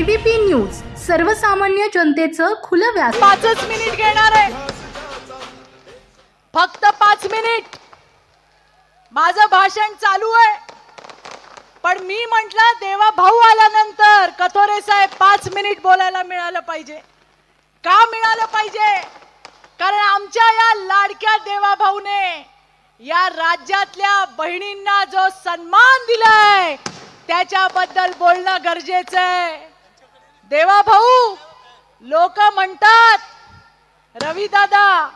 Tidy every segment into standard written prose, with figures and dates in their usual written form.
ABP news सर्वसामान्य जनतेचं खुलं व्यास। 5 मिनिट घेणार आहे, फक्त 5 मिनिट माझं भाषण चालू आहे। पण मी म्हटलं देवा भाऊ आल्यानंतर कथोरे साहेब 5 मिनिट बोलायला मिळालं पाहिजे। का मिळालं पाहिजे? कारण आमच्या या लाडक्या देवा भाऊने या राज्यातल्या बहिणींना जो सन्मान दिलाय त्याच्याबद्दल बोलणं गरजेचं आहे। देवा भाऊ, लोक म्हणतात रवी दादा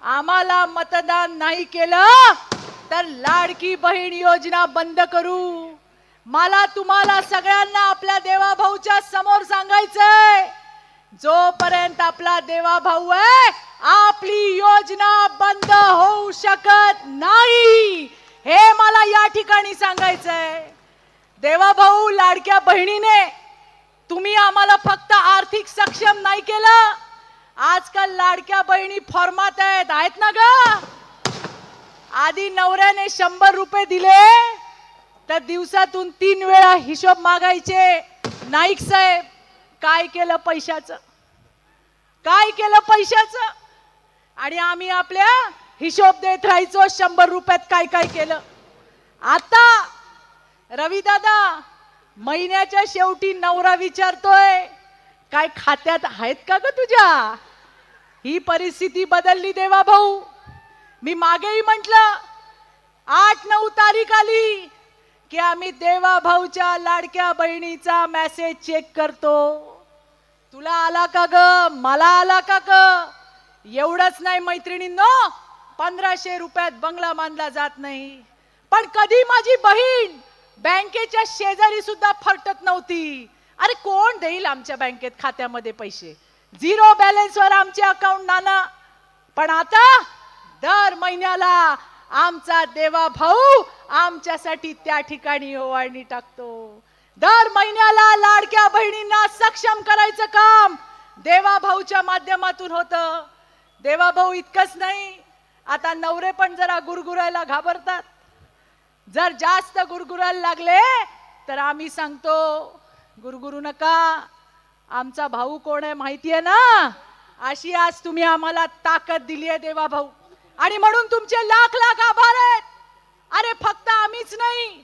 आम्हाला मतदान नाही केलं तर लाडकी बहीण योजना बंद करू। मला तुम्हाला सगळ्यांना आपल्या देवा भाऊच्या समोर सांगायचंय, जोपर्यंत आपला देवा भाऊ आहे आपली योजना बंद होऊ शकत नाही, हे मला या ठिकाणी सांगायचंय। देवा भाऊ, लाडक्या बहिणीने तुम्ही आम्हाला फक्त आर्थिक सक्षम नाही केलं, आजकाल लाडक्या बहिणी फॉर्मात आहेत ना ग। आधी नवऱ्याने 100 रुपये दिले तर दिवसातून 3 वेळा हिशोब मागायचे। नाईक साहेब, काय केलं पैशाचं? काय केलं पैशाचं? आणि आम्ही आपल्या हिशोब देत राहायचो 100 रुपयात काय काय केलं। आता रवी दादा, महिन्याच्या शेवटी नवरा विचारतोय काय खात्यात आहेत का ग तुझ्या? ही परिस्थिती बदलली देवा भाऊ। मी मागेही म्हटलं 8-9 तारीख आली की आम्ही देवा भाऊच्या लाडक्या बहिणीचा मेसेज चेक करतो। तुला आला का ग? मला आला का ग? एवढंच नाही मैत्रिणींनो, 1500 रुपयात बंगला बांधला जात नाही, पण कधी माझी बहीण बँकेच्या शेजारी सुद्धा फरटत नव्हती। अरे कोण देईल आमच्या बँकेत खात्यामध्ये पैसे? 0 बॅलन्स वर आमचे अकाउंट नाना। पण आता दर महिन्याला आमचा देवा भाऊ आमच्यासाठी त्या ठिकाणी ओवाळणी टाकतो। दर महिन्याला लाडक्या बहिणींना सक्षम करायचं काम देवा भाऊच्या माध्यमातून होतं। देवा भाऊ इतकंच नाही, आता नवरे पण जरा गुरगुरायला घाबरतात। जर जास्त गुरगुरायला लागले तर आम्ही सांगतो गुरगुरू नका, आमचा भाऊ कोण आहे माहितीये ना। अशी आज तुम्ही आम्हाला ताकद दिली आहे देवा भाऊ, आणि म्हणून तुमचे लाख लाख आभार आहेत। अरे फक्त आम्हीच नाही,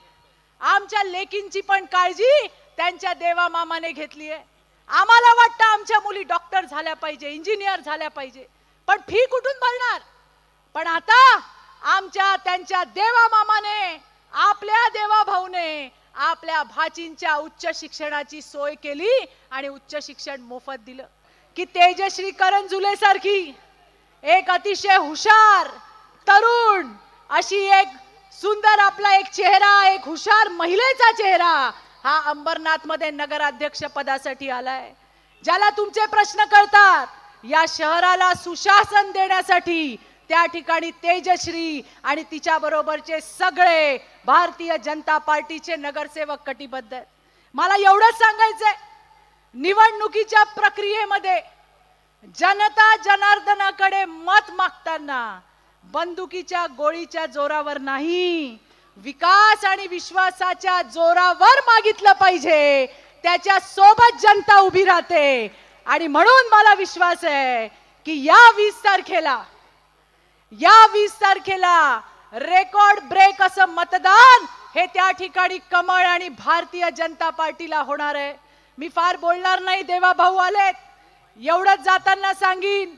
आमच्या लेकींची पण काळजी त्यांच्या देवा मामाने घेतली आहे। आम्हाला वाटतं आमच्या मुली डॉक्टर झाल्या पाहिजे, इंजिनियर झाल्या पाहिजे, पण फी कुठून भरणार? पण आता आमच्या त्यांच्या देवा मामाने, आपल्या देवा भाऊने आपल्या भाचींच्या उच्च शिक्षणाची सोय केली आणि उच्च शिक्षण मोफत दिलं। की तेजश्री करंजुले सारखी एक अतिशय हुशार तरुण, अशी एक सुंदर आपला एक चेहरा, एक हुशार महिलेचा चेहरा हा अंबरनाथ मध्ये नगराध्यक्ष पदासाठी आलाय। ज्याला तुमचे प्रश्न कळतात, या शहराला सुशासन देण्यासाठी त्या ठिकाणी तेजश्री आणि तिच्या बरोबरचे सगळे भारतीय जनता पार्टीचे नगरसेवक कटिबद्ध आहेत। मला एवढंच सांगायचंय, निवडणुकीच्या प्रक्रियेमध्ये जनता जनार्दनाकडे मत मागताना बंदुकीच्या गोळीच्या जोरावर नाही, विकास आणि विश्वासाच्या जोरावर मागितलं पाहिजे। त्याच्या सोबत जनता उभी राहते, आणि म्हणून मला विश्वास आहे की या 20 तारखेला रेकॉर्ड ब्रेक असं मतदान हे त्या ठिकाणी कमळ आणि भारतीय जनता पार्टीला होणार आहे। मी फार बोलणार नाही, देवा भाऊ आलेत, एवढंच जाताना सांगीन,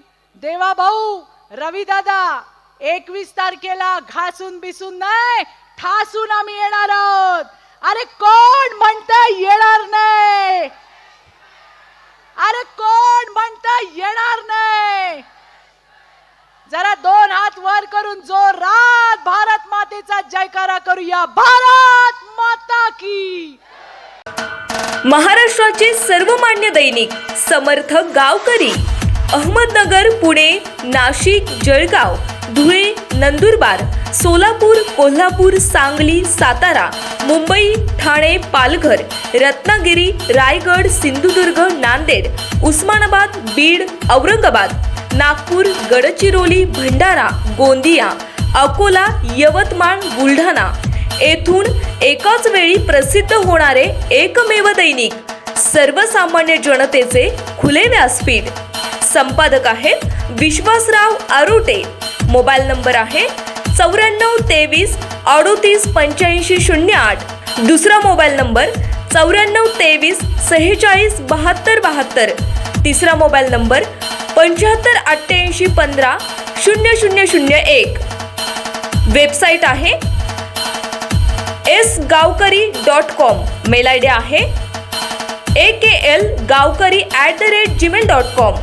देवा भाऊ, रवी दादा, 21 तारखेला घासून बिसून नाही, ठासून आम्ही येणार आहोत। अरे कोण म्हणतं येणार नाही? अरे कोण म्हणतं येणार नाही? जरा 2 हात वर करून जोरात भारत मातेचा जयकारा करूया। भारत माता की। महाराष्ट्राचे सर्वमान्य दैनिक समर्थ गावकरी, अहमदनगर, पुणे, नाशिक, जळगाव, धुळे, नंदुरबार, सोलापूर, कोल्हापूर, सांगली, सातारा, मुंबई, ठाणे, पालघर, रत्नागिरी, रायगड, सिंधुदुर्ग, नांदेड, उस्मानाबाद, बीड, औरंगाबाद, नागपूर, गडचिरोली, भंडारा, गोंदिया, अकोला, यवतमाळ, बुलढाणा येथून एकाच वेळी प्रसिद्ध होणारे एकमेव दैनिक सर्वसामान्य जनतेचे खुले व्यासपीठ. संपादक आहेत विश्वासराव आरोटे. मोबाईल नंबर आहे 9423388508. दुसरा मोबाईल नंबर 9423467272. तिसरा मोबाईल नंबर 7588150001. वेबसाईट आहे sgavkari.com. मेल आय डी आहे aklgavkari@gmail.com.